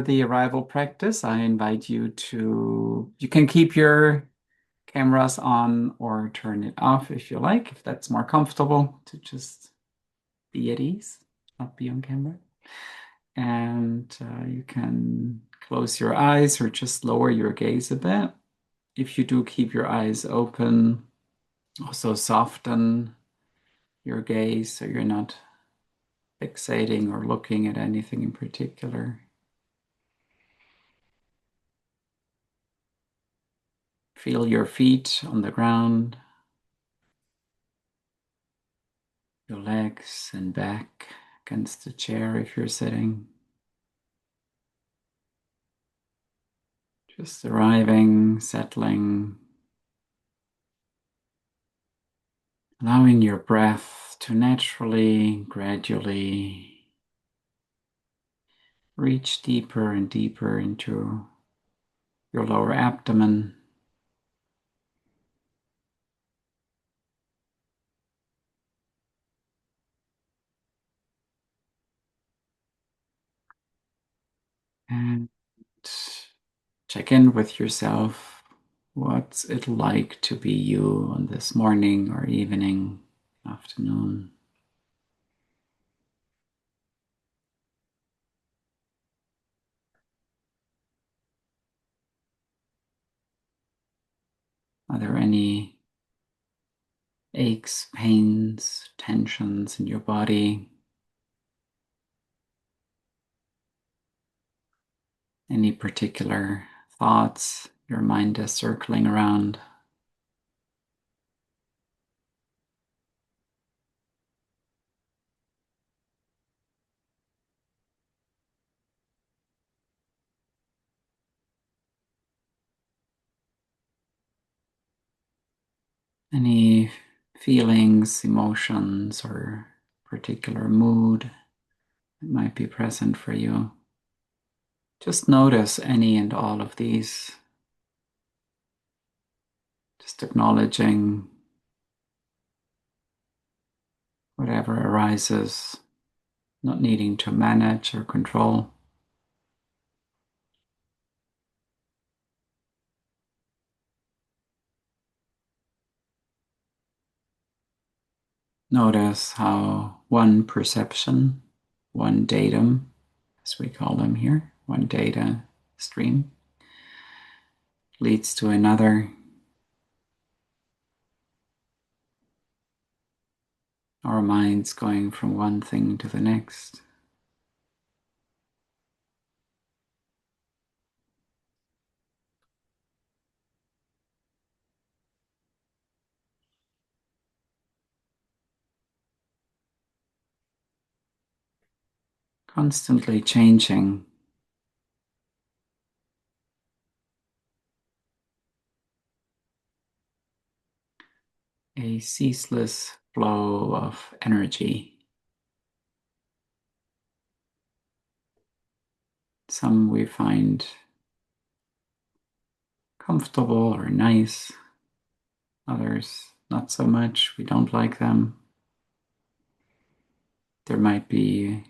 the arrival practice, I invite you can keep your cameras on or turn it off if you like, if that's more comfortable to just be at ease, not be on camera. And you can close your eyes or just lower your gaze a bit. If you do keep your eyes open, also soften your gaze so you're not fixating or looking at anything in particular. Feel your feet on the ground, your legs and back against the chair if you're sitting. Just arriving, settling, allowing your breath to naturally, gradually reach deeper and deeper into your lower abdomen. And check in with yourself. What's it like to be you on this morning or evening, afternoon? Are there any aches, pains, tensions in your body? Any particular thoughts your mind is circling around? Any feelings, emotions, or particular mood that might be present for you? Just notice any and all of these, just acknowledging whatever arises, not needing to manage or control. Notice how one perception, one datum, as we call them here, one data stream, leads to another. Our minds going from one thing to the next. Constantly changing. A ceaseless flow of energy. Some we find comfortable or nice, others not so much. We don't like them. There might be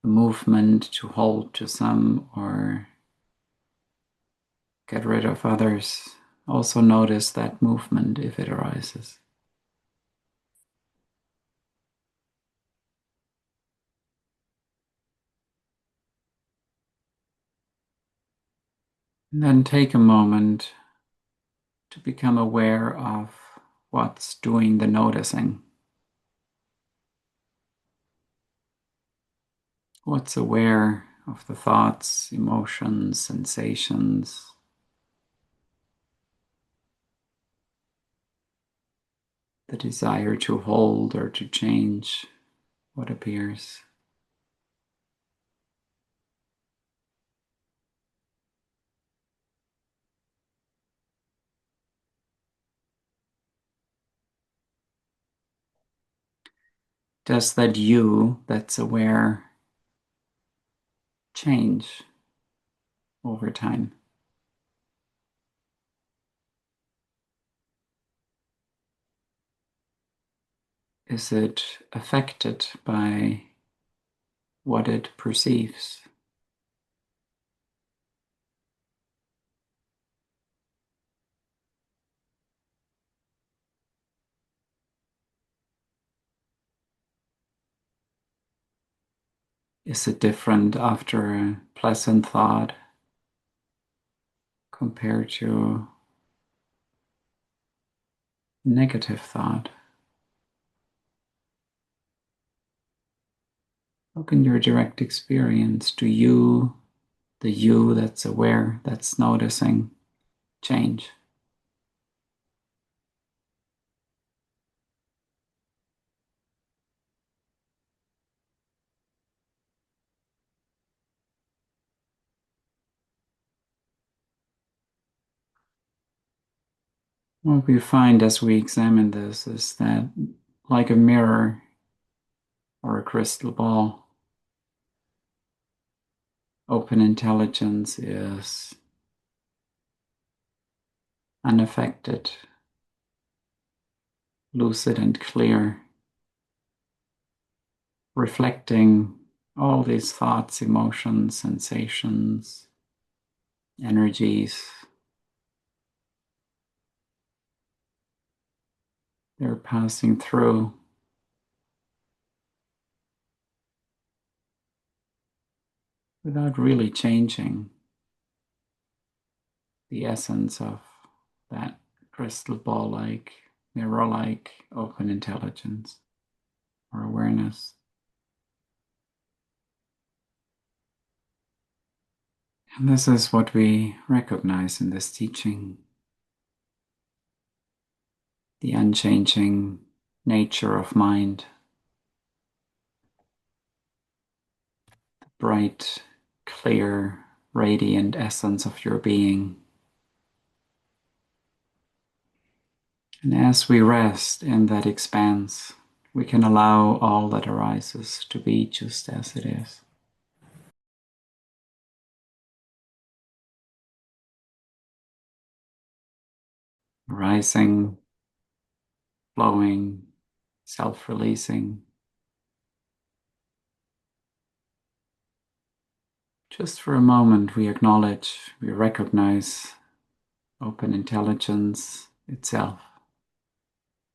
a movement to hold to some or get rid of others. Also notice that movement if it arises. And then take a moment to become aware of what's doing the noticing. What's aware of the thoughts, emotions, sensations, the desire to hold or to change what appears. Does that you that's aware change over time? Is it affected by what it perceives? Is it different after a pleasant thought compared to negative thought? How can your direct experience, do you, the you that's aware, that's noticing, change? What we find as we examine this is that, like a mirror or a crystal ball, open intelligence is unaffected, lucid and clear, reflecting all these thoughts, emotions, sensations, energies. They're passing through without really changing the essence of that crystal ball-like, mirror-like open intelligence or awareness. And this is what we recognize in this teaching, the unchanging nature of mind, the bright, clear, radiant essence of your being. And as we rest in that expanse, we can allow all that arises to be just as it is. Rising, flowing, self-releasing. Just for a moment, we acknowledge, we recognize open intelligence itself,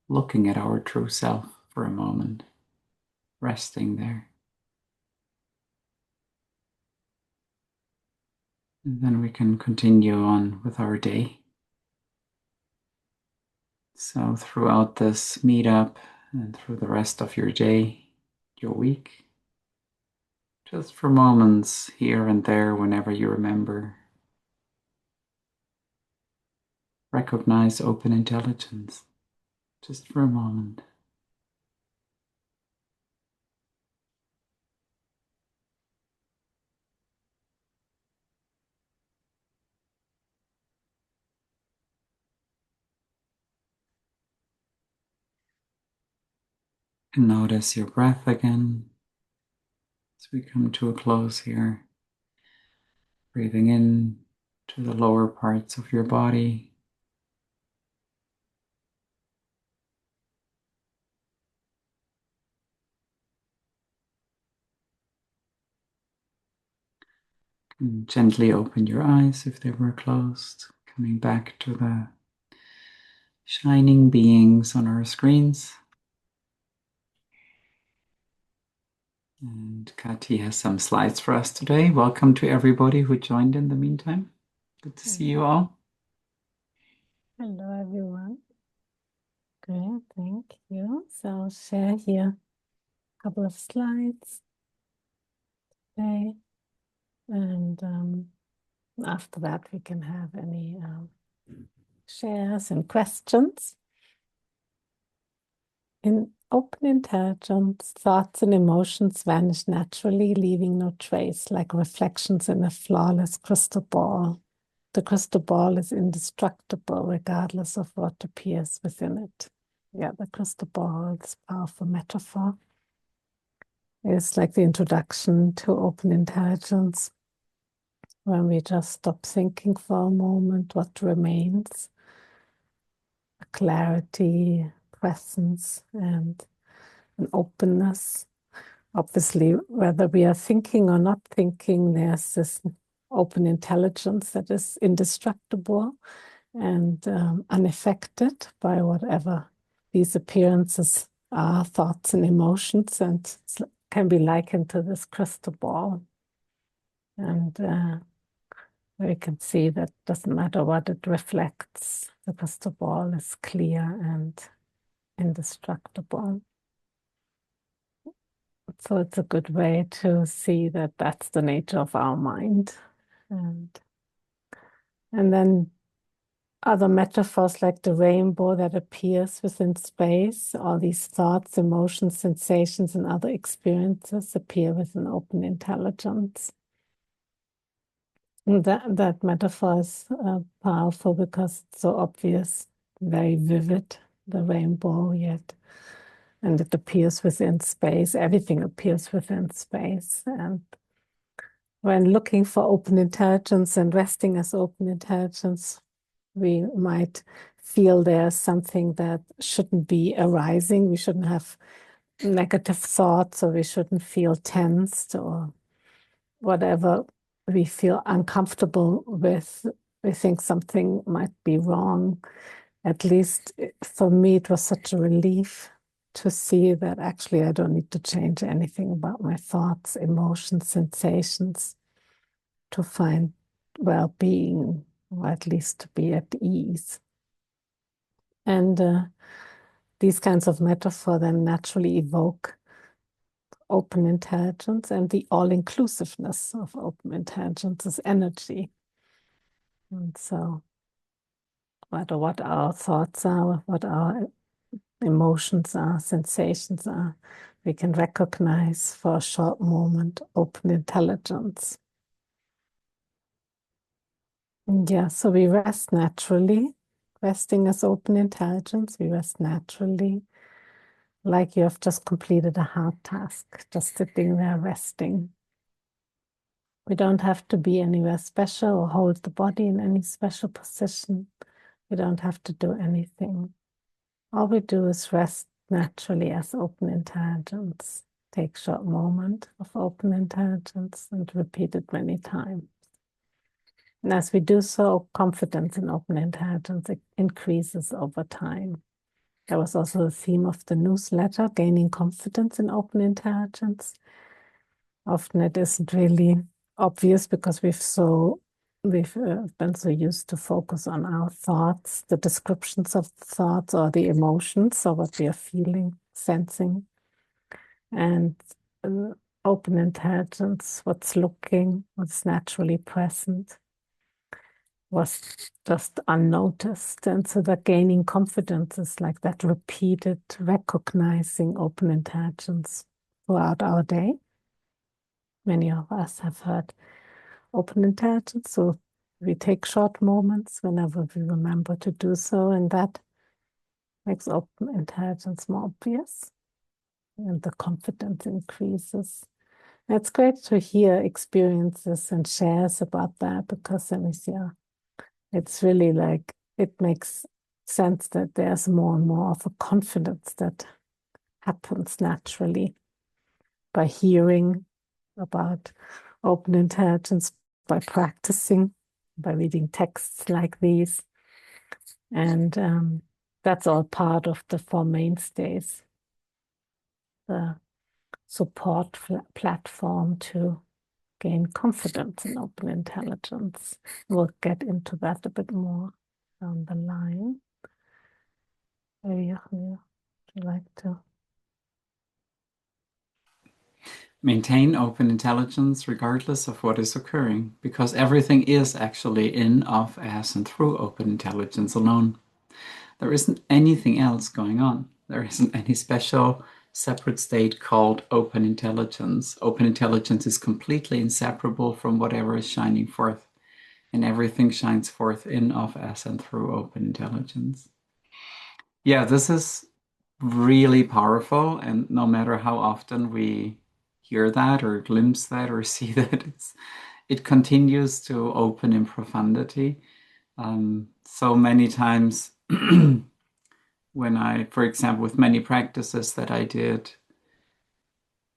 looking at our true self for a moment, resting there. And then we can continue on with our day. So throughout this meetup and through the rest of your day, your week, just for moments here and there, whenever you remember, recognize open intelligence, just for a moment. And notice your breath again as we come to a close here. Breathing in to the lower parts of your body. And gently open your eyes if they were closed, coming back to the shining beings on our screens. And Kati has some slides for us today. Welcome to everybody who joined in the meantime. Good to see you all. Hello, everyone. Great, thank you. So I'll share here a couple of slides today. And after that, we can have any shares and questions. In open intelligence, thoughts and emotions vanish naturally, leaving no trace, like reflections in a flawless crystal ball. The crystal ball is indestructible, regardless of what appears within it. Yeah, the crystal ball is a powerful metaphor. It's like the introduction to open intelligence. When we just stop thinking for a moment, what remains? Clarity, presence, and an openness. Obviously, whether we are thinking or not thinking, there's this open intelligence that is indestructible and unaffected by whatever these appearances are, thoughts and emotions. And can be likened to this crystal ball. And we can see that doesn't matter what it reflects, the crystal ball is clear and indestructible. So it's a good way to see that that's the nature of our mind. And then other metaphors like the rainbow that appears within space, all these thoughts, emotions, sensations, and other experiences appear within open intelligence. And that metaphor is powerful because it's so obvious, very vivid, the rainbow, yet, and it appears within space. Everything appears within space. And when looking for open intelligence and resting as open intelligence, we might feel there's something that shouldn't be arising. We shouldn't have negative thoughts, or we shouldn't feel tensed, or whatever we feel uncomfortable with. We think something might be wrong. At least for me, it was such a relief to see that actually I don't need to change anything about my thoughts, emotions, sensations to find well-being, or at least to be at ease. And these kinds of metaphor then naturally evoke open intelligence, and the all-inclusiveness of open intelligence is energy. And so, no matter what our thoughts are, what our emotions are, sensations are, we can recognize for a short moment open intelligence. And yeah, so we rest naturally. Resting as open intelligence, we rest naturally, like you have just completed a hard task, just sitting there resting. We don't have to be anywhere special or hold the body in any special position. We don't have to do anything. All we do is rest naturally as open intelligence. Take a short moment of open intelligence and repeat it many times. And as we do so, confidence in open intelligence increases over time. That was also the theme of the newsletter, gaining confidence in open intelligence. Often it isn't really obvious because we've been so used to focus on our thoughts, the descriptions of the thoughts or the emotions, or what we are feeling, sensing. And open intelligence, what's looking, what's naturally present, was just unnoticed. And so that gaining confidence is like that repeated recognizing open intelligence throughout our day. Many of us have heard open intelligence, so we take short moments whenever we remember to do so, and that makes open intelligence more obvious, and the confidence increases. And it's great to hear experiences and shares about that, because then we see, it's really like, it makes sense that there's more and more of a confidence that happens naturally by hearing about open intelligence, by practicing, by reading texts like these. And that's all part of the Four Mainstays, the support platform to gain confidence in open intelligence. We'll get into that a bit more down the line. Maybe would you like to? Maintain open intelligence regardless of what is occurring, because everything is actually in, of, as, and through open intelligence alone. There isn't anything else going on. There isn't any special separate state called open intelligence. Open intelligence is completely inseparable from whatever is shining forth, and everything shines forth in, of, as, and through open intelligence. Yeah, this is really powerful, and no matter how often we hear that or glimpse that or see that, it continues to open in profundity. So many times when I, for example, with many practices that I did,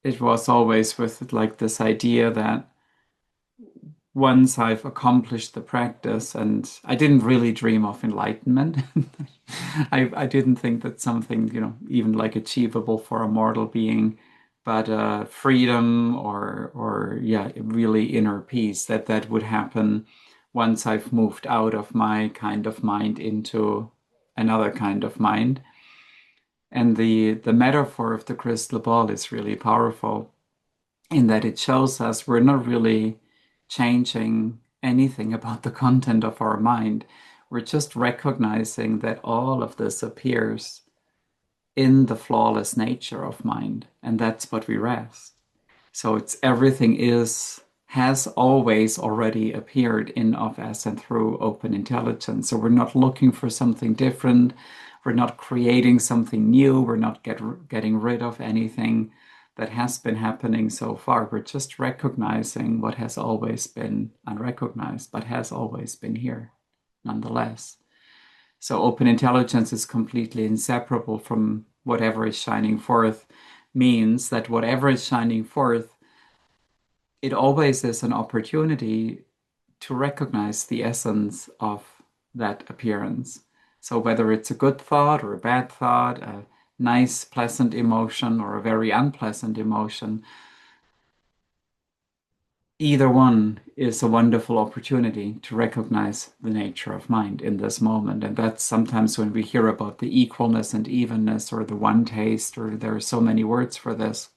it was always with like this idea that once I've accomplished the practice, and I didn't really dream of enlightenment. I didn't think that something, even like achievable for a mortal being, but freedom or yeah, really inner peace that would happen once I've moved out of my kind of mind into another kind of mind. And the metaphor of the crystal ball is really powerful in that it shows us we're not really changing anything about the content of our mind. We're just recognizing that all of this appears in the flawless nature of mind, and that's what we rest. So it's everything is has always already appeared in of us and through open intelligence. So we're not looking for something different. We're not creating something new. We're not getting rid of anything that has been happening so far. We're just recognizing what has always been unrecognized, but has always been here nonetheless. So open intelligence is completely inseparable from whatever is shining forth, means that whatever is shining forth, it always is an opportunity to recognize the essence of that appearance. So whether it's a good thought or a bad thought, a nice, pleasant emotion or a very unpleasant emotion, either one is a wonderful opportunity to recognize the nature of mind in this moment. And that's sometimes when we hear about the equalness and evenness or the one taste, or there are so many words for this.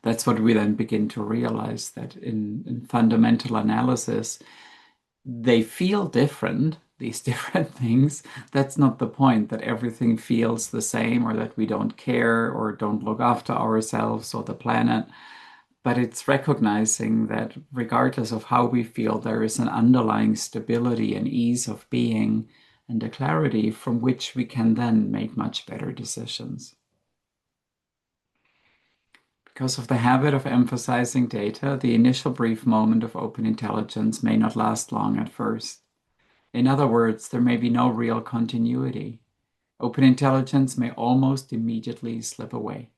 That's what we then begin to realize that in fundamental analysis, they feel different, these different things. That's not the point, that everything feels the same or that we don't care or don't look after ourselves or the planet. But it's recognizing that regardless of how we feel, there is an underlying stability and ease of being and a clarity from which we can then make much better decisions. Because of the habit of emphasizing data, the initial brief moment of open intelligence may not last long at first. In other words, there may be no real continuity. Open intelligence may almost immediately slip away.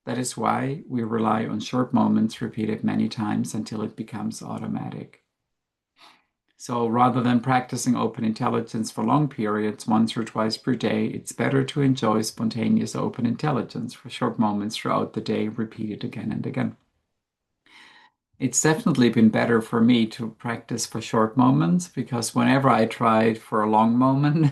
That is why we rely on short moments repeated many times until it becomes automatic. So rather than practicing open intelligence for long periods, once or twice per day, it's better to enjoy spontaneous open intelligence for short moments throughout the day, repeated again and again. It's definitely been better for me to practice for short moments, because whenever I tried for a long moment,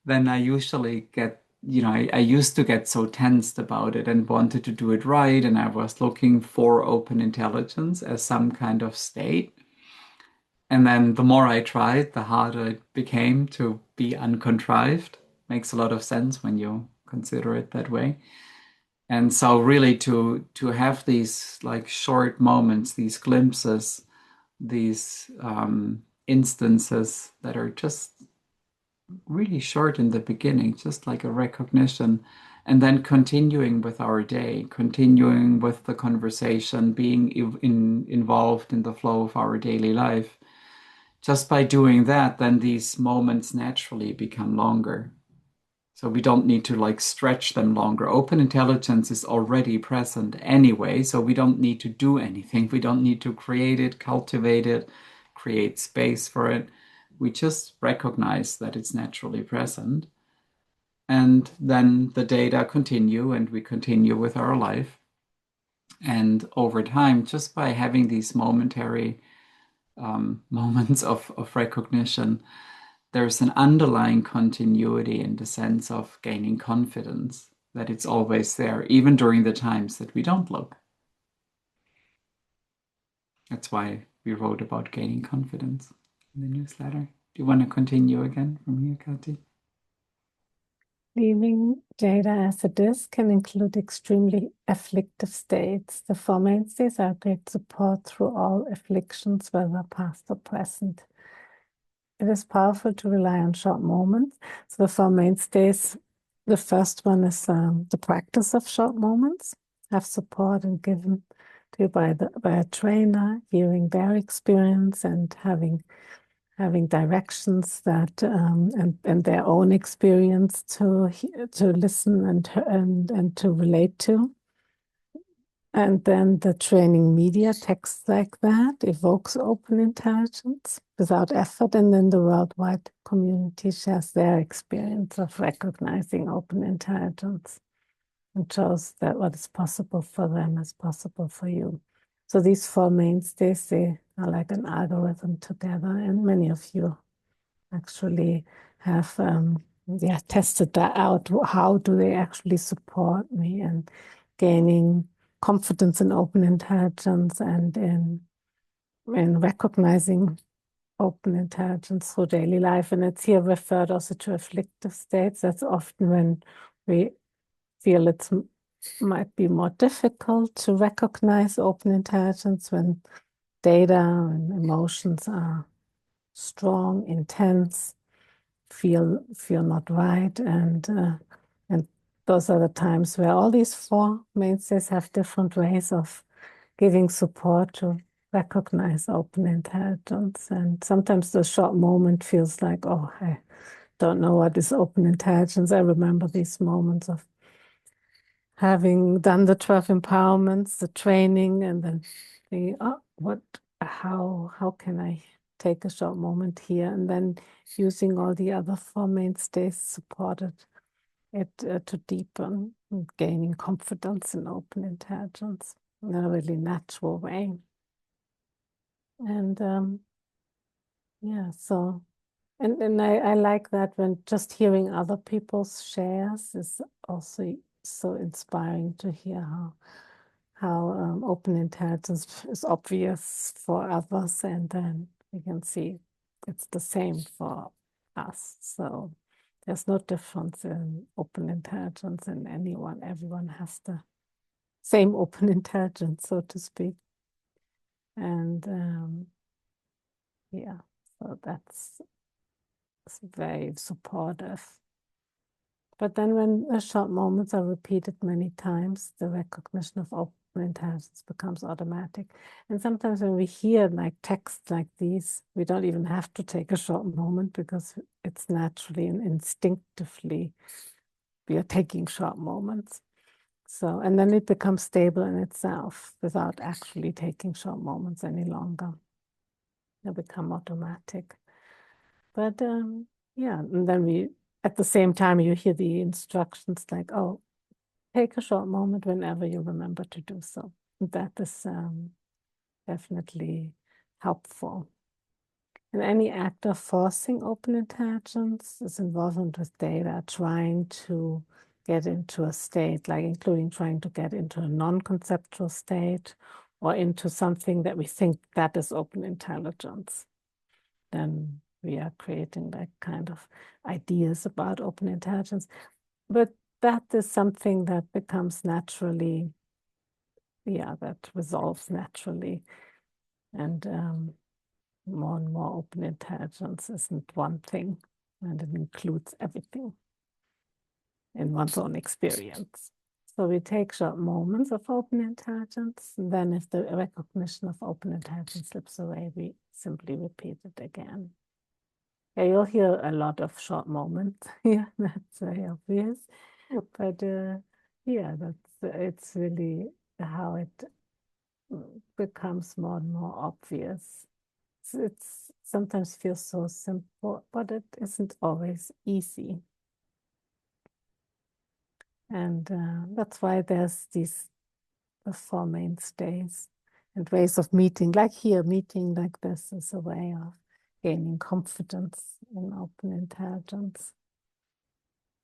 then I usually get, I used to get so tensed about it and wanted to do it right. And I was looking for open intelligence as some kind of state. And then the more I tried, the harder it became to be uncontrived. Makes a lot of sense when you consider it that way. And so really to have these like short moments, these glimpses, these instances that are just really short in the beginning, just like a recognition, and then continuing with our day, continuing with the conversation, being involved in the flow of our daily life. Just by doing that, then these moments naturally become longer. So we don't need to like stretch them longer. Open intelligence is already present anyway, so we don't need to do anything. We don't need to create it, cultivate it, create space for it. We just recognize that it's naturally present. And then the data continue and we continue with our life. And over time, just by having these momentary moments of recognition, there's an underlying continuity in the sense of gaining confidence that it's always there, even during the times that we don't look. That's why we wrote about gaining confidence in the newsletter. Do you want to continue again from here, Kati? Leaving data as it is can include extremely afflictive states. The Four Mainstays are great support through all afflictions, whether past or present. It is powerful to rely on short moments. So the Four Mainstays, the first one is the practice of short moments. Have support and given to you by a trainer, hearing their experience and having directions that and their own experience to listen and to relate to. And then the training media, text like that, evokes open intelligence without effort. And then the worldwide community shares their experience of recognizing open intelligence. and shows that what is possible for them is possible for you. So these four mainstays, they are like an algorithm together, and many of you actually have tested that out. How do they actually support me and gaining confidence in open intelligence and in recognizing open intelligence through daily life. And it's here referred also to afflictive states. That's often when we feel it might be more difficult to recognize open intelligence, when data and emotions are strong, intense, feel not right, and those are the times where all these four mainstays have different ways of giving support to recognize open intelligence. And sometimes the short moment feels like, oh, I don't know what is open intelligence. I remember these moments of having done the 12 empowerments, the training, and then thinking, oh, how can I take a short moment here? And then using all the other four mainstays supported it to deepen, and gaining confidence in open intelligence in a really natural way. And yeah, so and I like that when just hearing other people's shares is also so inspiring to hear how open intelligence is obvious for others, and then we can see it's the same for us. So there's no difference in open intelligence in anyone. Everyone has the same open intelligence, so to speak. And yeah, so that's very supportive. But then when the short moments are repeated many times, the recognition of open intelligence becomes automatic. And sometimes when we hear like texts like these, we don't even have to take a short moment, because it's naturally and instinctively we are taking short moments. So, and then it becomes stable in itself without actually taking short moments any longer. They become automatic. But yeah, and then at the same time, you hear the instructions like, oh, take a short moment whenever you remember to do so. That is definitely helpful. And any act of forcing open intelligence is involvement with data, trying to get into a state, like including trying to get into a non-conceptual state or into something that we think that is open intelligence. Then we are creating like kind of ideas about open intelligence. But that is something that becomes naturally, yeah, that resolves naturally. And more open intelligence isn't one thing, and it includes everything in one's own experience. So we take short moments of open intelligence, and then if the recognition of open intelligence slips away, we simply repeat it again. Yeah, you'll hear a lot of short moments. Yeah, that's very obvious. But yeah, it's really how it becomes more and more obvious. It's sometimes feels so simple, but it isn't always easy. And that's why there's these the four mainstays and ways of meeting. Like here, meeting like this is a way of gaining confidence in open intelligence.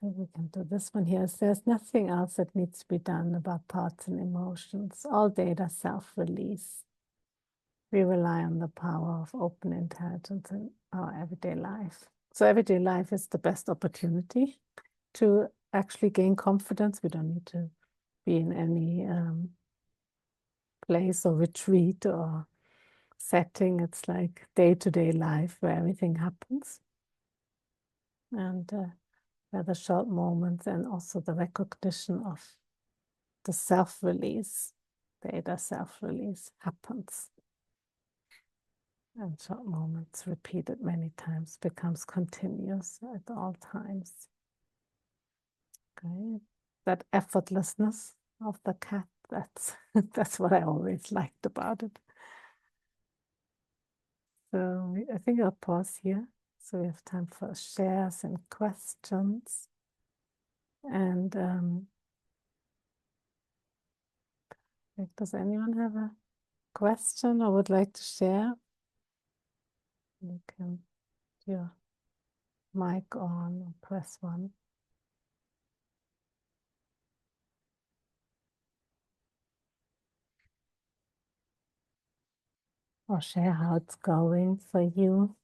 We can do this one here. There's nothing else that needs to be done about thoughts and emotions. All data self-release. We rely on the power of open intelligence in our everyday life. So everyday life is the best opportunity to actually gain confidence. We don't need to be in any place or retreat or setting. It's like day-to-day life where everything happens. And where the short moments and also the recognition of the self-release, data self-release happens. And short moments repeated many times becomes continuous at all times. Okay. That effortlessness of the cat, that's what I always liked about it. So I think I'll pause here. So we have time for shares and questions. And Does anyone have a question or would like to share? You can do your mic on or press one. Or share how it's going for you.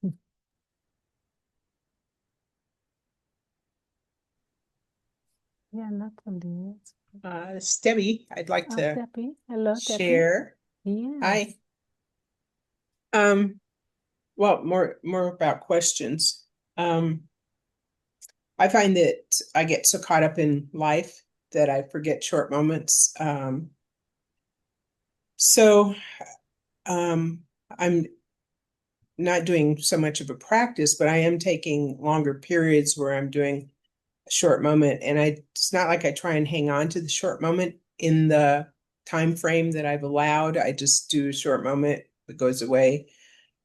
Yeah, Natalie. It's Debbie. I'd like Oh, to Debbie. Hello, Debbie. share. Yes. Hi. Well, more about questions. I find that I get so caught up in life that I forget short moments. So I'm not doing so much of a practice, but I am taking longer periods where I'm doing a short moment, and it's not like I try and hang on to the short moment in the time frame that I've allowed. I just do a short moment, it goes away.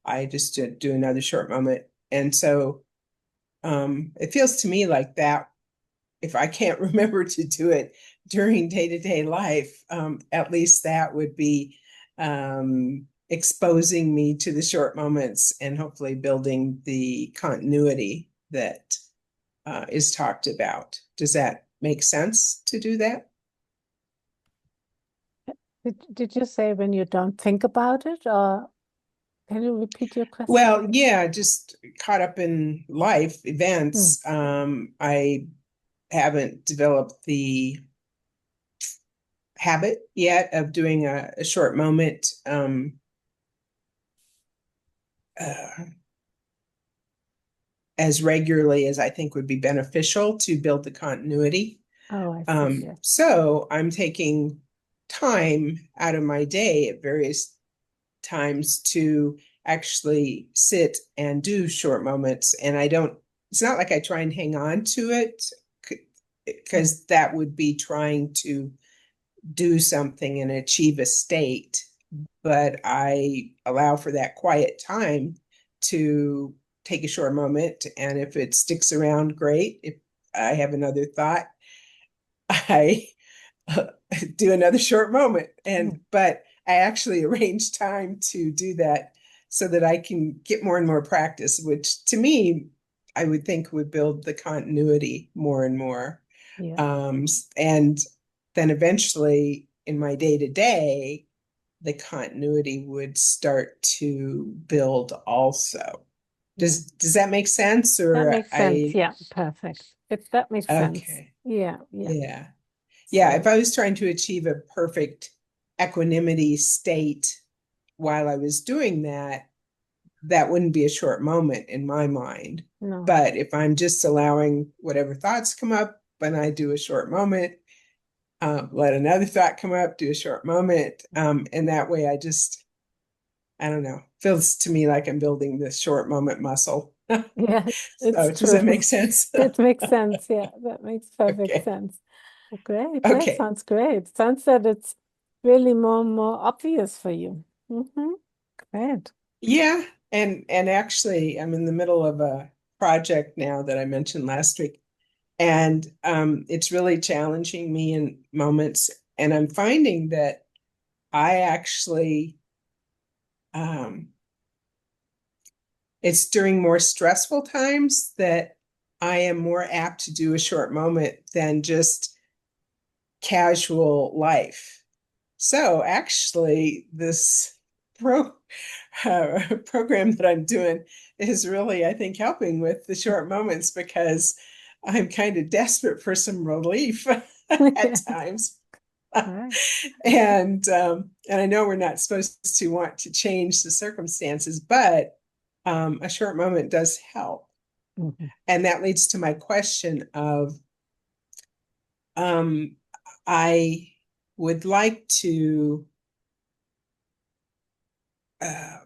I just do another short moment. And so it feels to me like that, if I can't remember to do it during day-to-day life, at least that would be exposing me to the short moments and hopefully building the continuity that is talked about. Does that make sense to do that? Did you say when you don't think about it, or can you repeat your question? Well, yeah, just caught up in life events. I haven't developed the habit yet of doing a short moment uh, as regularly as I think would be beneficial to build the continuity. Oh, I see. Yes. So I'm taking time out of my day at various times to actually sit and do short moments. And it's not like I try and hang on to it, because that would be trying to do something and achieve a state, but I allow for that quiet time to take a short moment. And if it sticks around, great. If I have another thought, I do another short moment. But I actually arrange time to do that so that I can get more and more practice, which to me, I would think would build the continuity more and more. Yeah. And then eventually in my day to day, the continuity would start to build also. Does that make sense? That Or makes sense. Yeah, perfect. That makes sense. okay. Yeah. Yeah. Yeah. If So, I was trying to achieve a perfect equanimity state while I was doing that, that wouldn't be a short moment in my mind. no. But if I'm just allowing whatever thoughts come up, when I do a short moment, let another thought come up, do a short moment. And that way I don't know, feels to me like I'm building the short moment muscle. Yeah, it's So does true. that make sense? It makes sense. Yeah, that makes perfect Okay. sense. Great. That Okay. sounds great. Sounds that it's really more obvious for you. Great. Yeah. And actually I'm in the middle of a project now that I mentioned last week. And it's really challenging me in moments. And I'm finding that I actually um, it's during more stressful times that I am more apt to do a short moment than just casual life. So actually, this program that I'm doing is really, I think, helping with the short moments, because I'm kind of desperate for some relief at Yeah. times. Right. And I know we're not supposed to want to change the circumstances, but a short moment does help. Mhm. And that leads to my question of um, I would like to uh,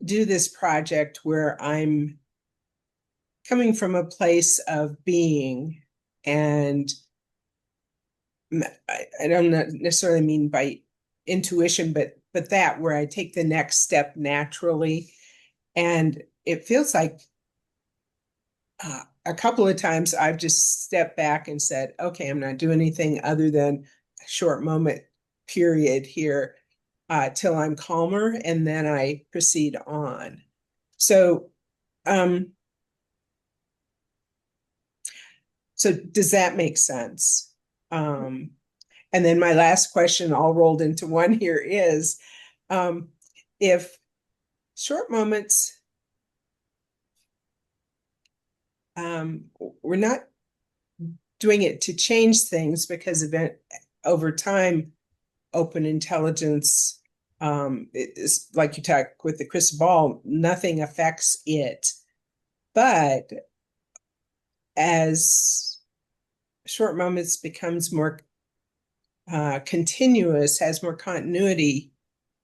do this project where I'm coming from a place of being, and I don't necessarily mean by intuition, but that where I take the next step naturally. And it feels like a couple of times I've just stepped back and said, okay, I'm not doing anything other than a short moment period here till I'm calmer, and then I proceed on. So, so does that make sense? And then my last question, all rolled into one here, is if short moments, we're not doing it to change things, because over time, open intelligence, it's like you talk with the crystal ball, nothing affects it. But as short moments becomes more continuous, has more continuity,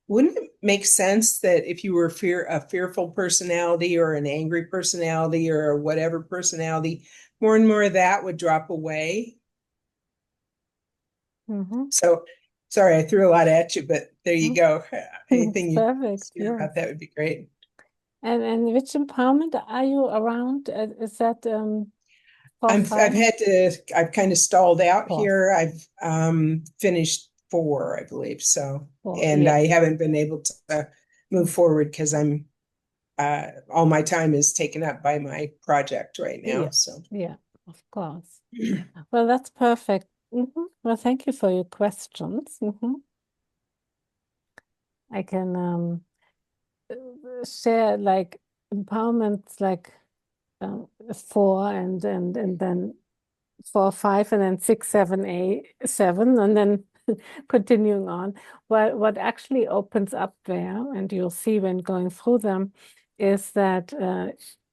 wouldn't it make sense that if you were a fearful personality or an angry personality or a whatever personality, more and more of that would drop away? So, sorry, I threw a lot at you, but there you go. Anything you Perfect. hear about that would be great. And which empowerment are you around? Is that 4, I've 5? I've kind of stalled out 4. here. I've finished 4, I believe. So, 4, and yeah. I haven't been able to move forward because I'm all my time is taken up by my project right now. Yeah. So, Yeah, of course. Well, that's perfect. Well, thank you for your questions. I can share like empowerments like 4 and then 4, 5, and then 6, 7, 8, 7, and then continuing on. Well, what actually opens up there, and you'll see when going through them, is that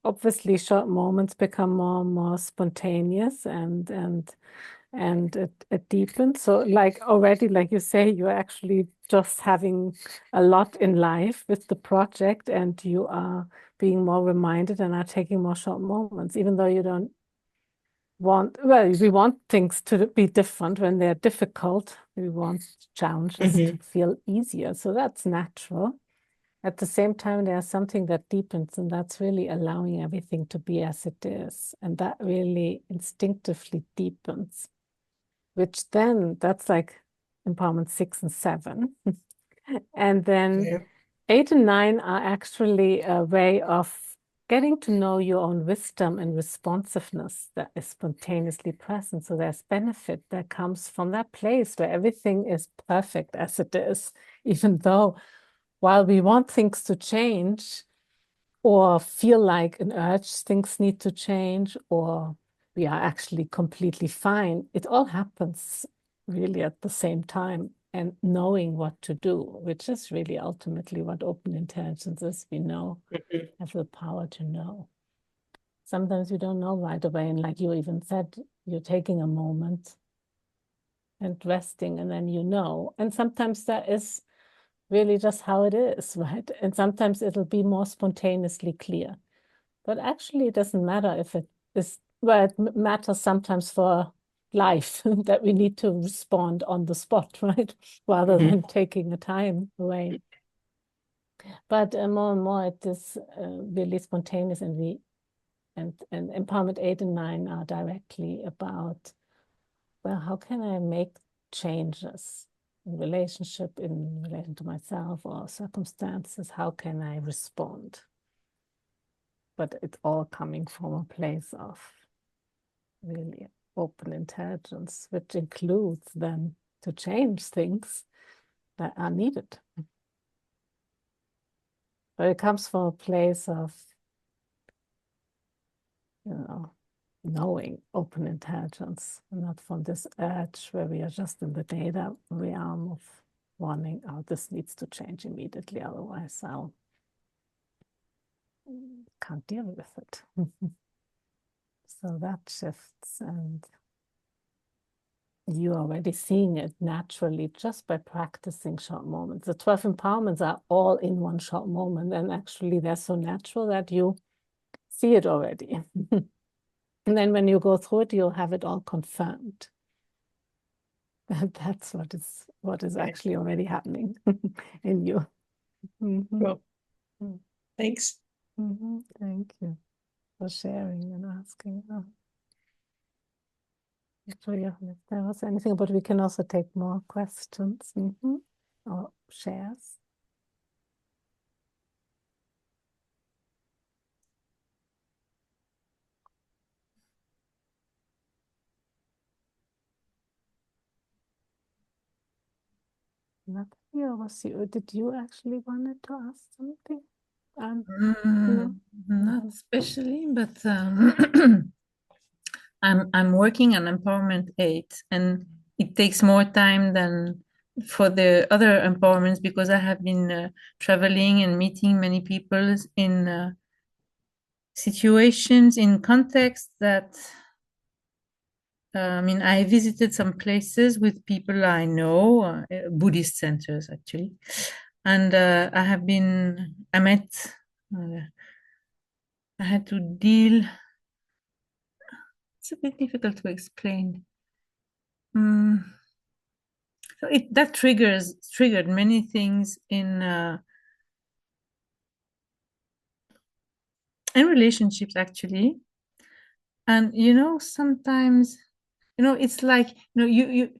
obviously short moments become more and more spontaneous, and it deepens. So like already, like you say, you're actually just having a lot in life with the project, and you are being more reminded and are taking more short moments, even though you don't we want things to be different when they're difficult. We want challenges to feel easier. So that's natural. At the same time, there's something that deepens, and that's really allowing everything to be as it is. And that really instinctively deepens, which then that's like empowerment 6 and 7. And then 8 and 9 are actually a way of getting to know your own wisdom and responsiveness that is spontaneously present. So there's benefit that comes from that place where everything is perfect as it is, even though while we want things to change or feel like an urge, things need to change, or we are actually completely fine, it all happens really at the same time. And knowing what to do, which is really ultimately what open intelligence is. We have the power to know. Sometimes you don't know right away. And like you even said, you're taking a moment and resting, and then you know. And sometimes that is really just how it is, right? And sometimes it'll be more spontaneously clear. But actually, it doesn't matter if it is, well, it matters sometimes for life that we need to respond on the spot, right? Rather than taking a time away. But more and more it is really spontaneous, and empowerment 8 and 9 are directly about, well, how can I make changes in relationship, in relation to myself or circumstances? How can I respond? But it's all coming from a place of really open intelligence, which includes then to change things that are needed. But it comes from a place of, knowing open intelligence, not from this urge where we are just in the data realm of wanting, oh, this needs to change immediately, otherwise I'll can't deal with it. So that shifts, and you're already seeing it naturally just by practicing short moments. The 12 empowerments are all in one short moment, and actually they're so natural that you see it already. And then when you go through it, you'll have it all confirmed. And that's what is actually already happening in you. Well, thanks. Thank you for sharing and asking. If there was anything, but we can also take more questions or shares. Natalie, or did you actually wanted to ask something? No? Not especially, but I'm working on Empowerment 8, and it takes more time than for the other empowerments because I have been traveling and meeting many people in situations, in contexts that I mean, I visited some places with people I know, Buddhist centers actually, and I met, I had to deal. It's a bit difficult to explain. So that triggered many things in relationships actually, and sometimes it's like you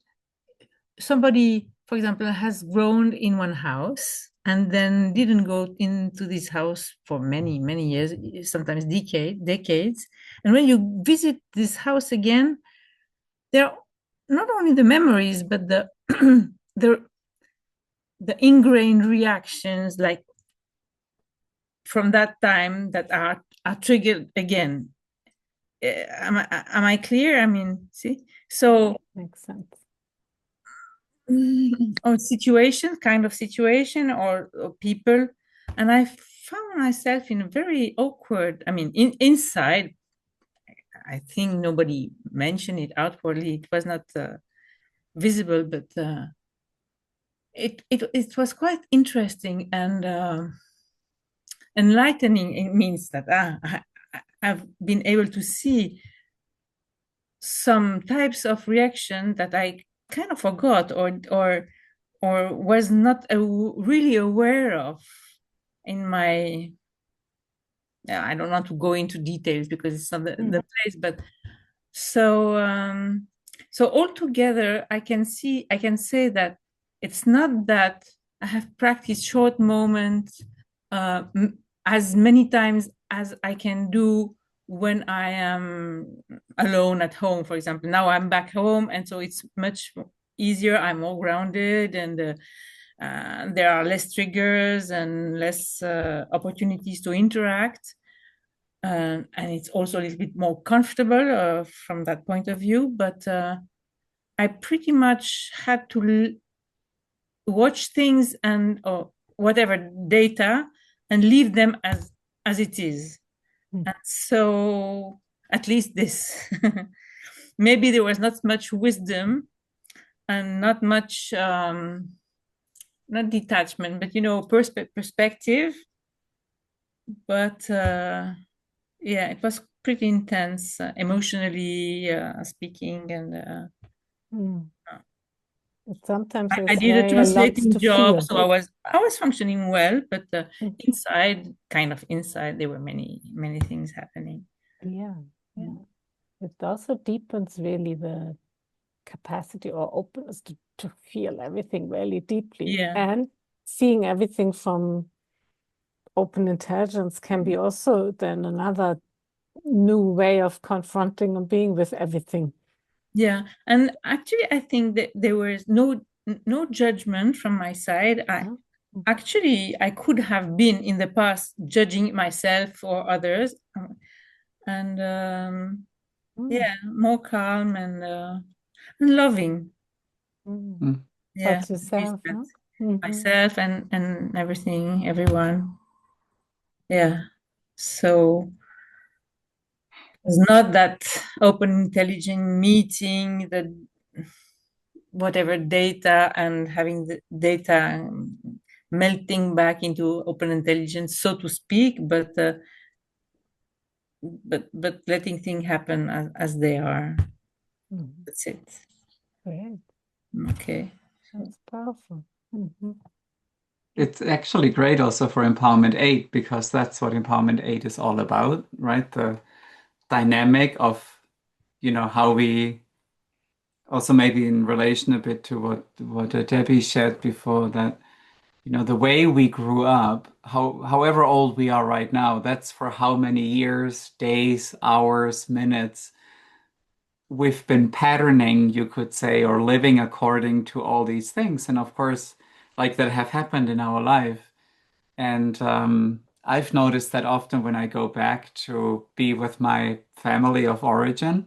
somebody, for example, has grown in one house and then didn't go into this house for many years, sometimes decades, and when you visit this house again, there are not only the memories but the the ingrained reactions like from that time that are triggered again. Am I clear? I mean, see, so makes sense. Or kind of situation or people, and I found myself in a very awkward, I mean, inside, I think nobody mentioned it outwardly, it was not visible, but it was quite interesting and enlightening. It means that I've been able to see some types of reaction that I kind of forgot or was not really aware of in my. I don't want to go into details because it's not the place, but so altogether I can say that it's not that I have practiced short moments as many times as I can do when I am alone at home, for example. Now I'm back home, and so it's much easier. I'm more grounded, and there are less triggers and less opportunities to interact. And it's also a little bit more comfortable from that point of view. But I pretty much had to watch things and whatever data and leave them as it is. And so at least this. Maybe there was not much wisdom and not much not detachment, but perspective. But yeah, it was pretty intense emotionally speaking, and sometimes I did a very translating job, feel. so I was functioning well, but inside, there were many things happening. Yeah. It also deepens really the capacity or openness to feel everything really deeply. Yeah. And seeing everything from open intelligence can be also then another new way of confronting and being with everything. Yeah, and actually I think that there was no judgment from my side. I could have been in the past judging myself or others, and yeah, more calm and loving. Yeah, But yourself, huh? myself and everything, everyone. Yeah, so it's not that open intelligent meeting, that whatever data and having the data melting back into open intelligence, so to speak, but letting things happen as they are. That's it. Great. Okay. That's powerful. It's actually great also for Empowerment 8 because that's what Empowerment 8 is all about, right? The dynamic of, how we also maybe in relation a bit to what Debbie shared before, that the way we grew up, however old we are right now, that's for how many years, days, hours, minutes we've been patterning, you could say, or living according to all these things. And of course, like that have happened in our life. And I've noticed that often when I go back to be with my family of origin,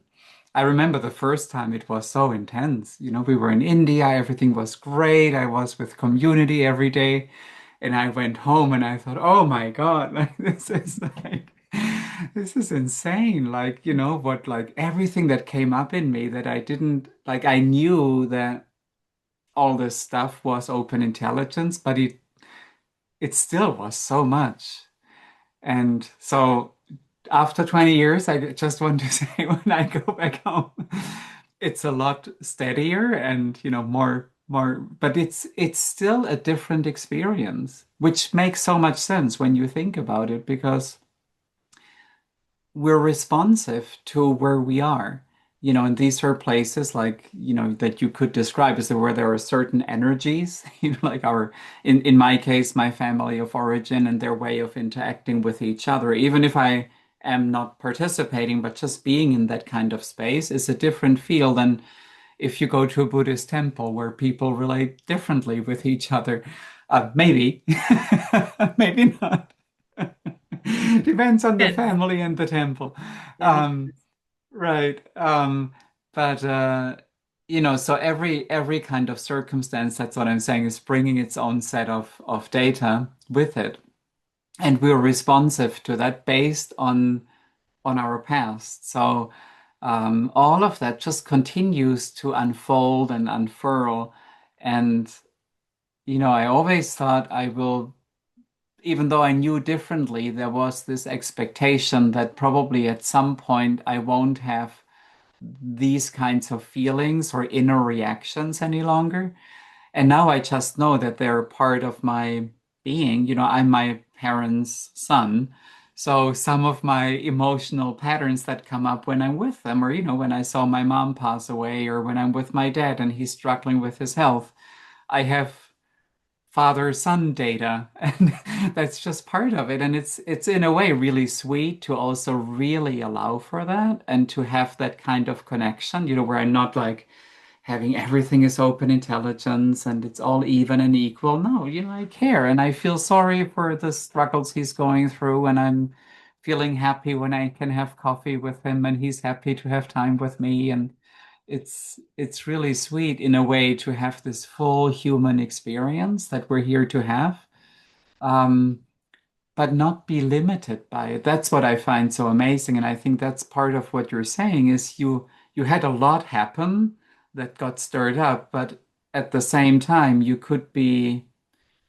I remember the first time it was so intense. We were in India, everything was great. I was with community every day. And I went home and I thought, oh my God, like this is insane. Like, what, like everything that came up in me that I didn't, like, I knew that all this stuff was open intelligence, but it still was so much. And so after 20 years, I just want to say when I go back home, it's a lot steadier and, more, but it's still a different experience, which makes so much sense when you think about it, because we're responsive to where we are. And these are places like, that you could describe as where there are certain energies, like in my case, my family of origin and their way of interacting with each other. Even if I am not participating, but just being in that kind of space is a different feel than if you go to a Buddhist temple where people relate differently with each other. Maybe, maybe not. Depends on the Yes. family and the temple. Yes. Right. But so every kind of circumstance, that's what I'm saying, is bringing its own set of data with it. And we're responsive to that based on our past. So all of that just continues to unfold and unfurl. And I always thought I will, even though I knew differently, there was this expectation that probably at some point I won't have these kinds of feelings or inner reactions any longer. And now I just know that they're part of my being. I'm my parents' son. So some of my emotional patterns that come up when I'm with them, or, when I saw my mom pass away, or when I'm with my dad and he's struggling with his health, I have father-son data, and that's just part of it. And it's in a way really sweet to also really allow for that and to have that kind of connection, where I'm not like having everything is open intelligence and it's all even and equal. No, I care and I feel sorry for the struggles he's going through, and I'm feeling happy when I can have coffee with him and he's happy to have time with me. And it's really sweet in a way to have this full human experience that we're here to have. Um, but not be limited by it. That's what I find so amazing. And I think that's part of what you're saying is you had a lot happen that got stirred up, but at the same time you could be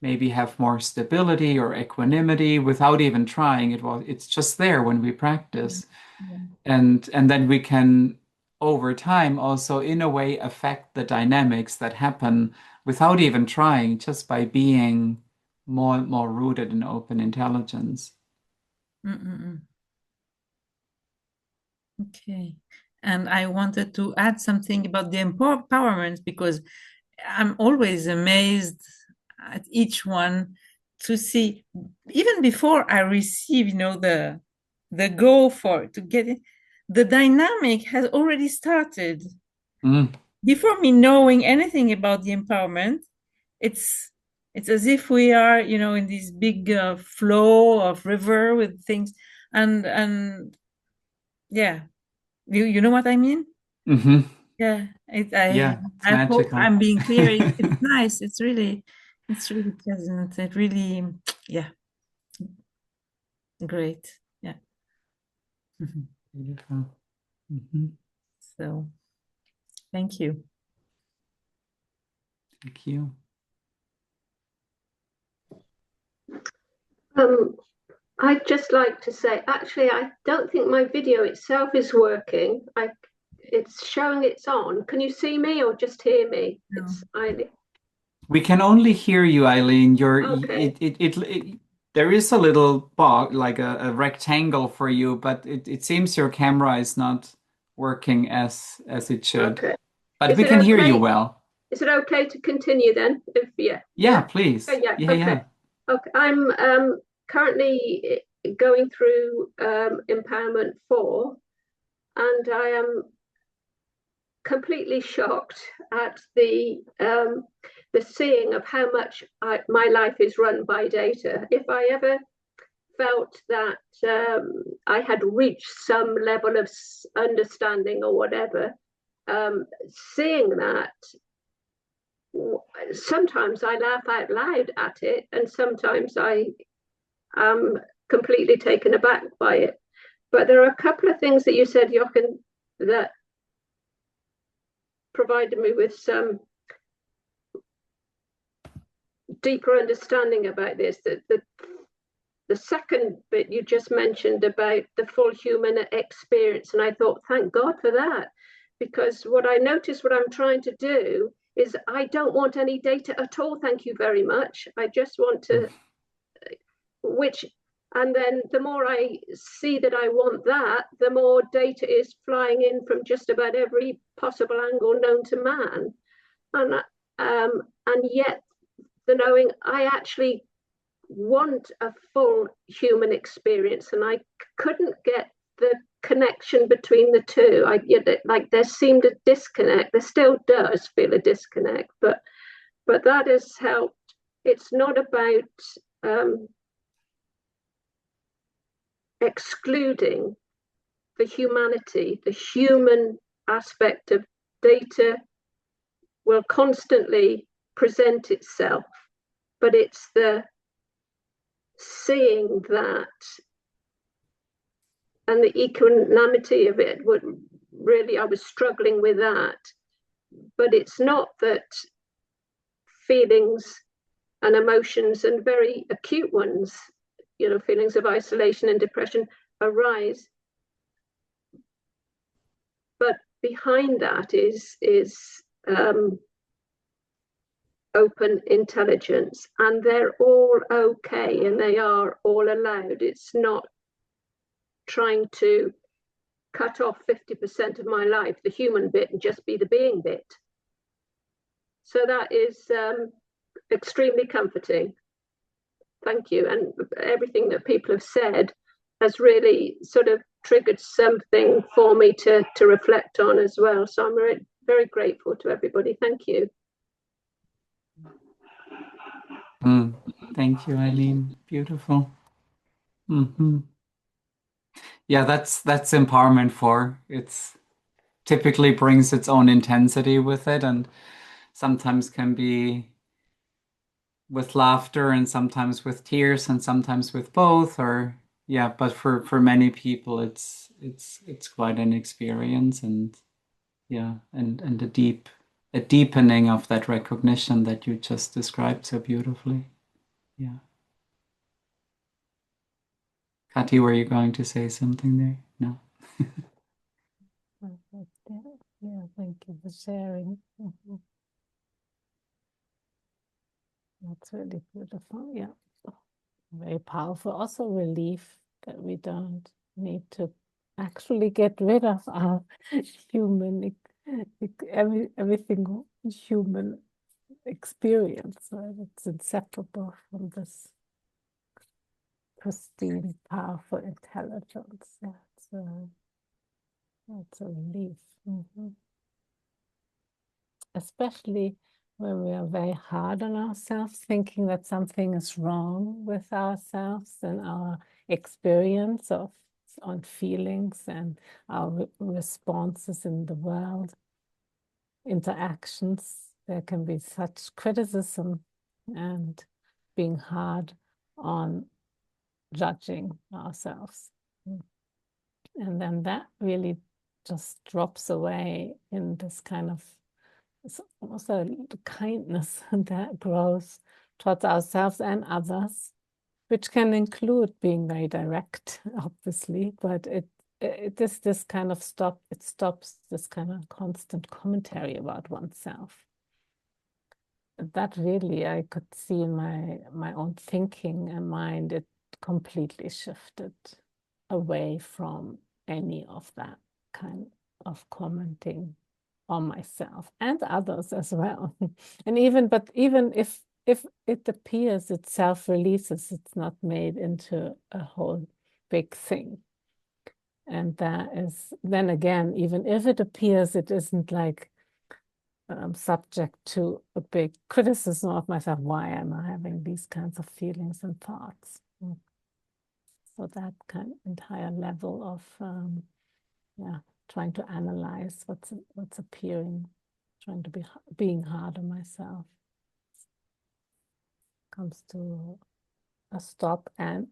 maybe have more stability or equanimity without even trying. It's just there when we Yeah. practice. Yeah. And then we can over time also in a way affect the dynamics that happen without even trying, just by being more rooted in open intelligence. Mm-mm-mm. Okay. And I wanted to add something about the empowerment because I'm always amazed at each one to see, even before I receive, the go for to get it, the dynamic has already started. Mm. Before me knowing anything about the empowerment, it's it's as if we are, in this big flow of river with things, and yeah, you know what I mean? Hmm. Yeah, Yeah, it's I hope magical. I'm being clear. It's nice. It's really pleasant. It really, yeah, great. Yeah. Mhm. Beautiful. Hmm. So thank you. Thank you. Um, I'd just like to say, actually, I don't think my video itself is working. It's showing it's on. Can you see me or just hear me? No. We can only hear you, Eileen. Okay. There is a little box, like a rectangle for you, but it seems your camera is not working as it should. Okay. but Is we it can hear you okay? well. Is it okay to continue then? If Yeah, please. Yeah. Yeah, Okay. yeah. Okay. I'm currently going through Empowerment 4, and I am completely shocked at the seeing of how much my life is run by data. If I ever felt that I had reached some level of understanding or whatever, seeing that, sometimes I laugh out loud at it, and sometimes I am completely taken aback by it. But there are a couple of things that you said, Jochen, that provided me with some deeper understanding about this. The second bit you just mentioned about the full human experience, and I thought, thank God for that, because what I noticed, what I'm trying to do is I don't want any data at all, thank you very much. I just want to, and then the more I see that I want that, the more data is flying in from just about every possible angle known to man. And yet the knowing I actually want a full human experience, and I couldn't get the connection between the two. Like there seemed a disconnect. There still does feel a disconnect, but that has helped. It's not about excluding the humanity. The human aspect of data will constantly present itself, but it's the seeing that and the equanimity of it would really, I was struggling with that. But it's not that feelings and emotions, and very acute ones, feelings of isolation and depression arise, but behind that is open intelligence, and they're all okay, and they are all allowed. It's not trying to cut off 50% of my life, the human bit, and just be the being bit. So that is extremely comforting. Thank you. And everything that people have said has really sort of triggered something for me to reflect on as well. So I'm very, very grateful to everybody. Thank you. Thank you, Eileen. Beautiful. Yeah, that's Empowerment 4. It's typically brings its own intensity with it, and sometimes can be with laughter, and sometimes with tears, and sometimes with both. Or yeah, but for many people, it's quite an experience, and yeah, and a deepening of that recognition that you just described so beautifully. Yeah. Kati, were you going to say something there? No. Yeah, thank you for sharing. That's really beautiful. Yeah, very powerful. Also, relief that we don't need to actually get rid of our human, everything human experience. Right? It's inseparable from this pristine, powerful intelligence. That's a relief. Especially when we are very hard on ourselves, thinking that something is wrong with ourselves and our experience on feelings and our responses in the world, interactions. There can be such criticism and being hard on judging ourselves. And then that really just drops away in this kind of, it's also the kindness that grows towards ourselves and others, which can include being very direct, obviously, but it is this kind of it stops this kind of constant commentary about oneself. That really I could see in my own thinking and mind, it completely shifted away from any of that kind of commenting on myself and others as well. And even if it appears, it self-releases, it's not made into a whole big thing. And that is, then again, even if it appears, it isn't like subject to a big criticism of myself. Why am I having these kinds of feelings and thoughts? So that kind of entire level of trying to analyze what's appearing, trying to be being hard on myself, comes to a stop and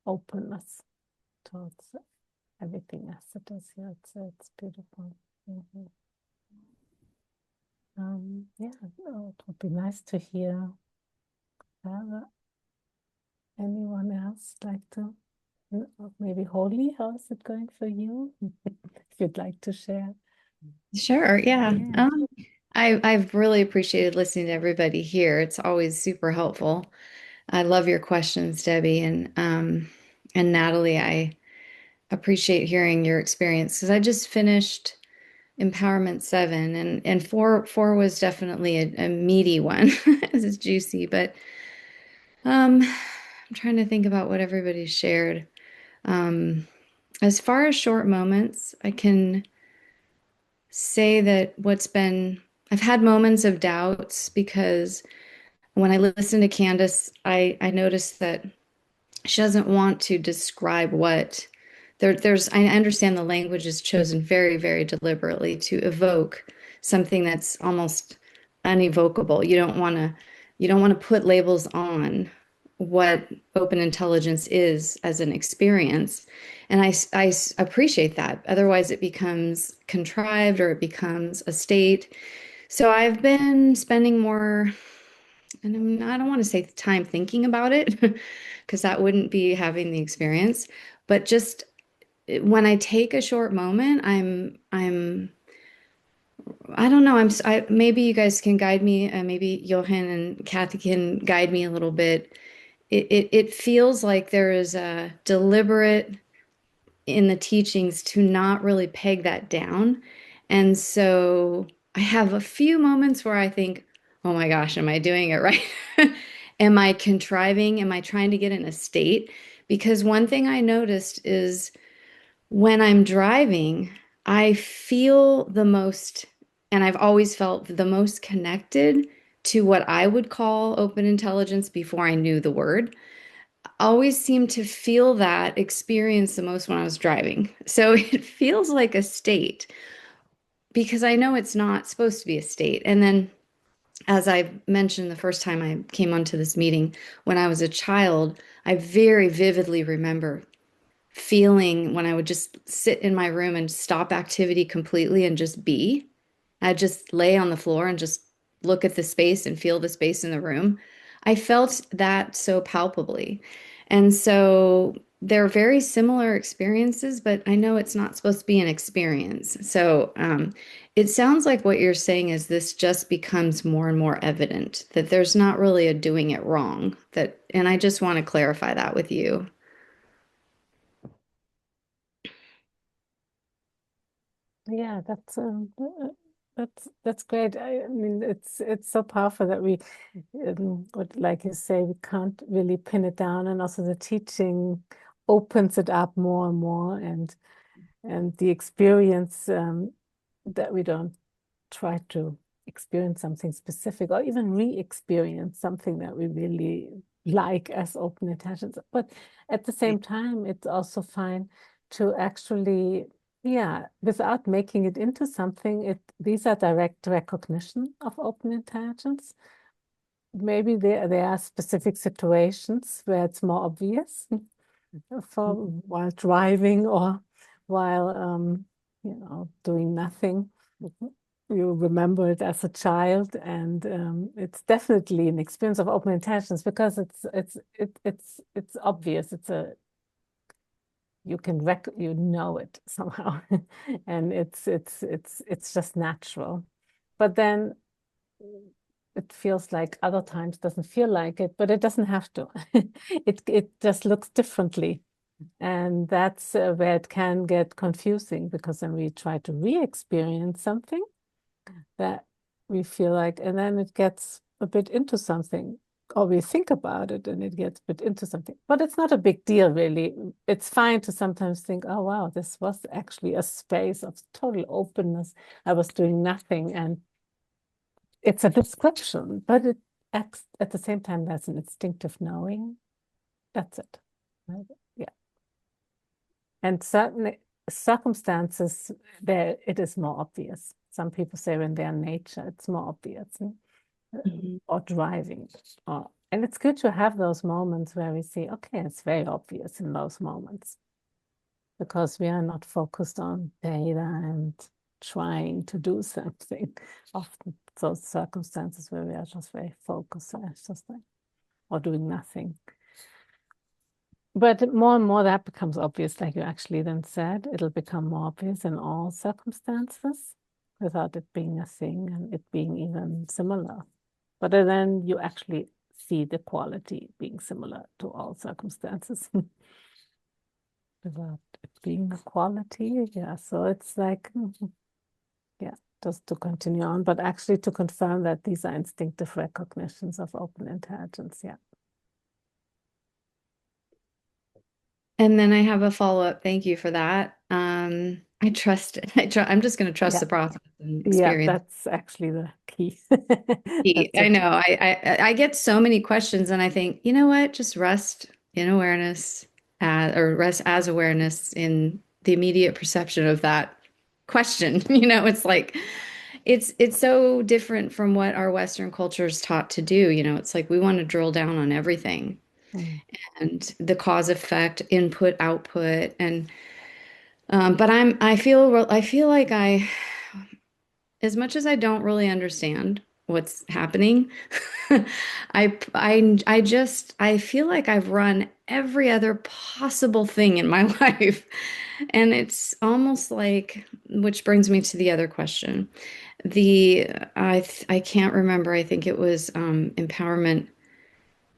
openness towards everything as it is here. It's beautiful. Yeah, it would be nice to hear. Anyone else like to? Maybe Holly, how is it going for you? If you'd like to share. Sure, yeah. Yeah. I've really appreciated listening to everybody here. It's always super helpful. I love your questions, Debbie, and Natalie. I appreciate hearing your experience because I just finished Empowerment 7, and four was definitely a meaty one. It's juicy, but I'm trying to think about what everybody shared. As far as short moments, I can say that I've had moments of doubts because when I listen to Candace, I noticed that she doesn't want to describe what I understand the language is chosen very, very deliberately to evoke something that's almost unevocable. You don't want to put labels on what open intelligence is as an experience. And I appreciate that. Otherwise, it becomes contrived or it becomes a state. So I've been spending more, and I don't want to say time thinking about it, because that wouldn't be having the experience. But just when I take a short moment, I don't know. Maybe you guys can guide me. Maybe Johan and Kathy can guide me a little bit. It feels like there is a deliberate in the teachings to not really peg that down. And so I have a few moments where I think, oh my gosh, am I doing it right? Am I contriving? Am I trying to get in a state? Because one thing I noticed is when I'm driving, I feel the most, and I've always felt the most connected to what I would call open intelligence before I knew the word. Always seemed to feel that experience the most when I was driving. So it feels like a state because I know it's not supposed to be a state. And then, as I mentioned the first time I came onto this meeting, when I was a child, I very vividly remember feeling when I would just sit in my room and stop activity completely and just be. I'd just lay on the floor and just look at the space and feel the space in the room. I felt that so palpably. And so they're very similar experiences, but I know it's not supposed to be an experience. So it sounds like what you're saying is this just becomes more and more evident that there's not really a doing it wrong. And I just want to clarify that with you. Yeah, that's great. I mean, it's so powerful that we, like you say, we can't really pin it down, and also the teaching opens it up more and more, and the experience that we don't try to experience something specific or even re-experience something that we really like as open intelligence. But at the same time, it's also fine to actually, yeah, without making it into something, these are direct recognition of open intelligence. Maybe there are specific situations where it's more obvious for while driving or while doing nothing. You remember it as a child, and it's definitely an experience of open intelligence because it's obvious. You know it somehow, and it's just natural. But then it feels like other times doesn't feel like it, but it doesn't have to. It just looks differently. And that's where it can get confusing, because then we try to re-experience something that we feel like, and then it gets a bit into something, or we think about it and it gets a bit into something. But it's not a big deal, really. It's fine to sometimes think, oh, wow, this was actually a space of total openness. I was doing nothing. And it's a description, but it acts at the same time, there's an instinctive knowing. That's it. Right? Yeah. And certain circumstances, there it is more obvious. Some people say when they're in nature, it's more obvious, or driving. And it's good to have those moments where we see, okay, it's very obvious in those moments because we are not focused on data and trying to do something. Often those circumstances where we are just very focused, it's just like, or doing nothing. But more and more that becomes obvious, like you actually then said, it'll become more obvious in all circumstances without it being a thing and it being even similar. But then you actually see the quality being similar to all circumstances without it being a quality. Yeah, so it's like, yeah, just to continue on, but actually to confirm that these are instinctive recognitions of open intelligence. Yeah. And then I have a follow-up. Thank you for that. I trust it. I'm just going to trust the process and experience. Yeah, that's actually the key. I know. I get so many questions, and I think, you know what? Just rest in awareness, or rest as awareness in the immediate perception of that question. It's like it's so different from what our Western culture is taught to do. It's like we want to drill down on everything. And the cause effect, input, output, and but I feel like as much as I don't really understand what's happening, I feel like I've run every other possible thing in my life, and it's almost like, which brings me to the other question. I can't remember. I think it was empowerment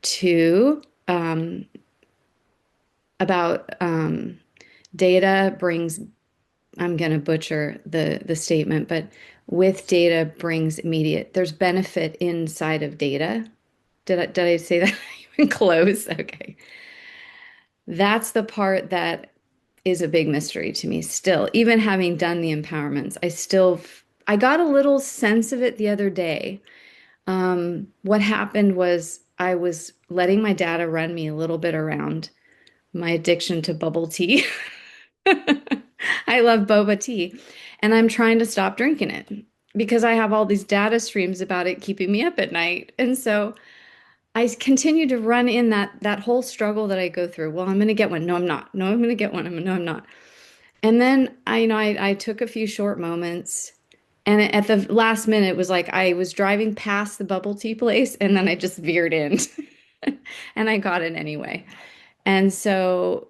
two. About data brings, I'm going to butcher the statement, but with data brings immediate, there's benefit inside of data. Did I say that even close? Okay. That's the part that is a big mystery to me still. Even having done the empowerments, I got a little sense of it the other day. What happened was I was letting my data run me a little bit around my addiction to bubble tea. I love boba tea, and I'm trying to stop drinking it because I have all these data streams about it keeping me up at night. And so I continue to run in that whole struggle that I go through. Well, I'm going to get one. No, I'm not. No, I'm going to get one. No, I'm not. And then I took a few short moments, and at the last minute, it was like I was driving past the bubble tea place, and then I just veered in, and I got it anyway. And so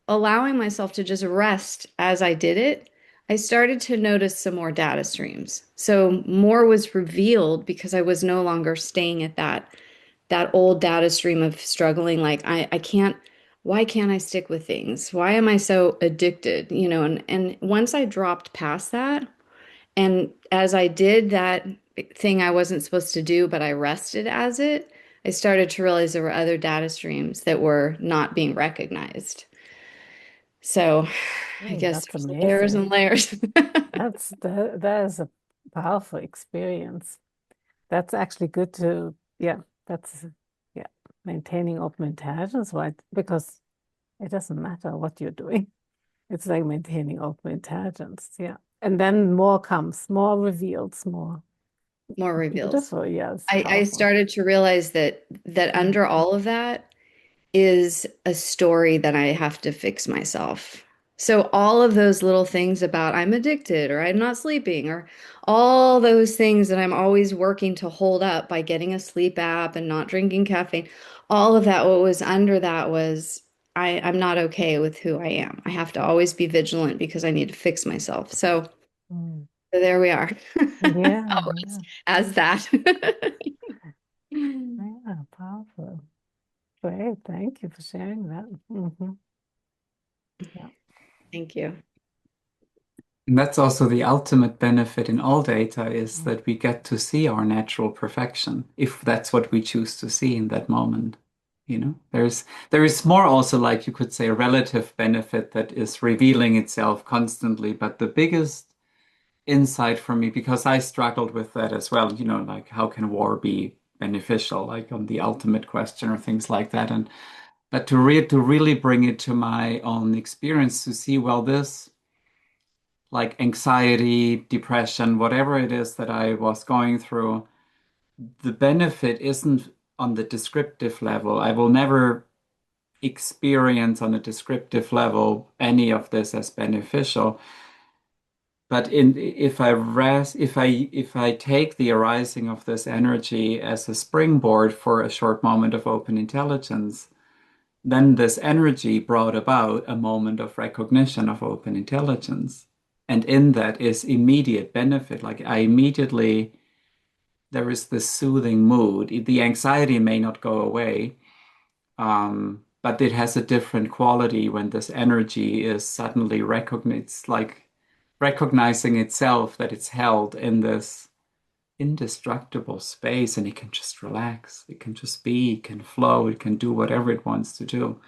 allowing myself to just rest as I did it, I started to notice some more data streams. So more was revealed because I was no longer staying at that old data stream of struggling. Like I can't, why can't I stick with things? Why am I so addicted? And once I dropped past that, and as I did that thing I wasn't supposed to do, but I rested as it, I started to realize there were other data streams that were not being recognized. So I guess That's there's layers and layers. that is a powerful experience. That's actually good to, that's, maintaining open intelligence, right? Because it doesn't matter what you're doing. It's like maintaining open intelligence, yeah. And then more comes, more reveals, more reveals. Beautiful, yes. I started to realize that under all of that is a story that I have to fix myself. So all of those little things about I'm addicted or I'm not sleeping or all those things that I'm always working to hold up by getting a sleep app and not drinking caffeine, all of that, what was under that was I'm not okay with who I am. I have to always be vigilant because I need to fix myself. So there we are. Yeah, as that. yeah, powerful. Great, thank you for sharing that. Yeah. Thank you. And that's also the ultimate benefit in all data is that we get to see our natural perfection, if that's what we choose to see in that moment. There is more also, like you could say, a relative benefit that is revealing itself constantly. But the biggest insight for me, because I struggled with that as well, like how can war be beneficial, like on the ultimate question or things like that. But to really bring it to my own experience to see, well, this like anxiety, depression, whatever it is that I was going through, the benefit isn't on the descriptive level. I will never experience on a descriptive level any of this as beneficial. But if I take the arising of this energy as a springboard for a short moment of open intelligence, then this energy brought about a moment of recognition of open intelligence. And in that is immediate benefit. Like there is this soothing mood. The anxiety may not go away, but it has a different quality when this energy is suddenly recognized, like recognizing itself that it's held in this indestructible space and it can just relax. It can just be, it can flow, it can do whatever it wants to do.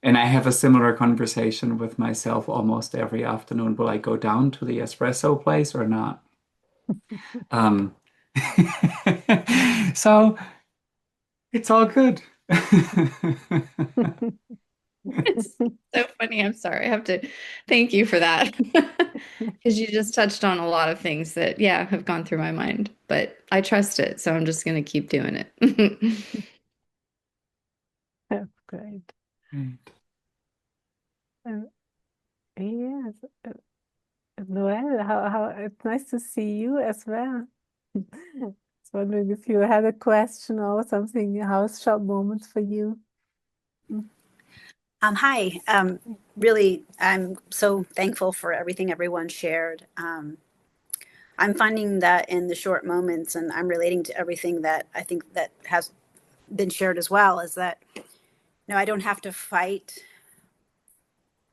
And I have a similar conversation with myself almost every afternoon. Will I go down to the espresso place or not? Um, so it's all good. It's so funny. I'm sorry. I have to thank you for that because you just touched on a lot of things that, yeah, have gone through my mind, but I trust it. So I'm just going to keep doing it. That's great. Right. Yes, Noel, how it's nice to see you as well. Just wondering if you had a question or something. How's short moments for you? Hi. Really, I'm so thankful for everything everyone shared. I'm finding that in the short moments, and I'm relating to everything that I think that has been shared as well, is that, I don't have to fight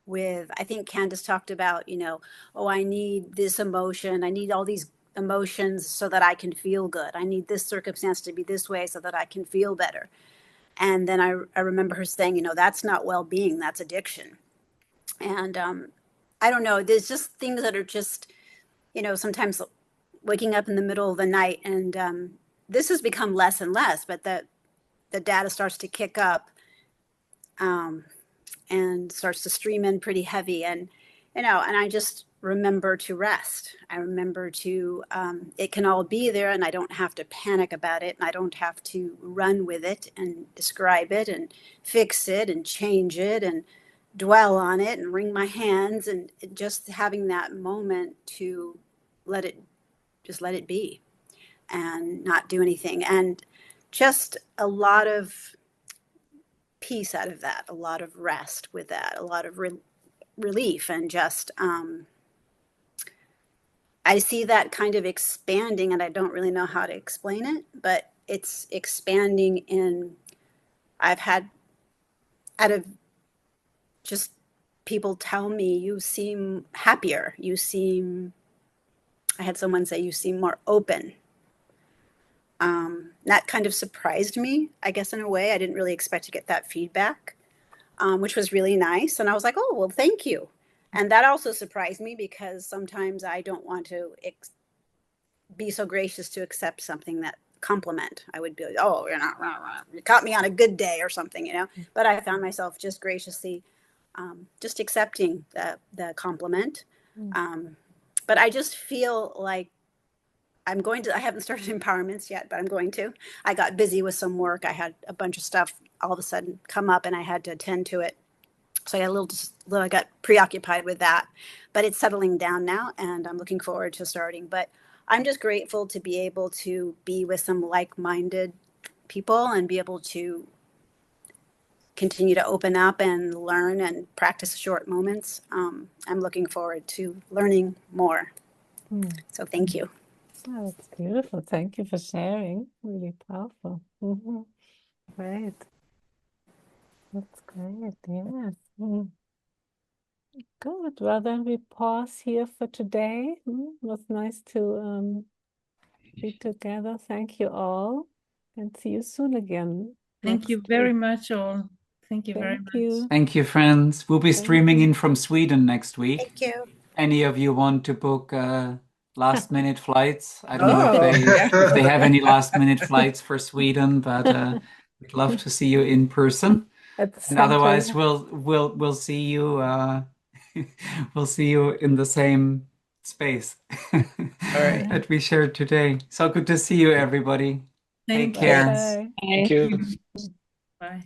with, I think Candace talked about, oh, I need this emotion. I need all these emotions so that I can feel good. I need this circumstance to be this way so that I can feel better. And then I remember her saying, that's not well-being, that's addiction. And I don't know, there's just things that are just, sometimes waking up in the middle of the night, and this has become less and less, but the data starts to kick up and starts to stream in pretty heavy. And, and I just remember to rest. I remember to, it can all be there and I don't have to panic about it. And I don't have to run with it and describe it and fix it and change it and dwell on it and wring my hands, and just having that moment to let it be and not do anything. And just a lot of peace out of that, a lot of rest with that, a lot of relief, and just I see that kind of expanding, and I don't really know how to explain it, but it's expanding in, I've had out of just people tell me, you seem happier, I had someone say, you seem more open. That kind of surprised me, I guess, in a way. I didn't really expect to get that feedback, which was really nice. And I was like, oh, well, thank you. And that also surprised me because sometimes I don't want to be so gracious to accept something that compliment. I would be like, oh, you caught me on a good day or something, But I found myself just graciously just accepting the compliment. But I just feel like I haven't started empowerments yet, but I'm going to. I got busy with some work. I had a bunch of stuff all of a sudden come up and I had to attend to it. So I got preoccupied with that, but it's settling down now and I'm looking forward to starting. But I'm just grateful to be able to be with some like-minded people and be able to continue to open up and learn and practice short moments. I'm looking forward to learning more. So thank you. Oh, that's beautiful. Thank you for sharing. Really powerful. Great. That's great. Yes. Good. Well, then we pause here for today. It was nice to be together. Thank you all, and see you soon again. Thank you next very week. much, all. Thank you very Thank much. you. Thank you, friends. We'll be Thank streaming you. in from Sweden next week. Thank you. Any of you want to book last minute flights? I don't know Oh, yeah. if they have any last minute flights for Sweden, but we'd love to see you in person. At the And center. otherwise, we'll see you we'll see you in the same space All right. that we shared today. So good to see you, everybody. Take Thank you. care. Bye-bye. Thank you. Bye.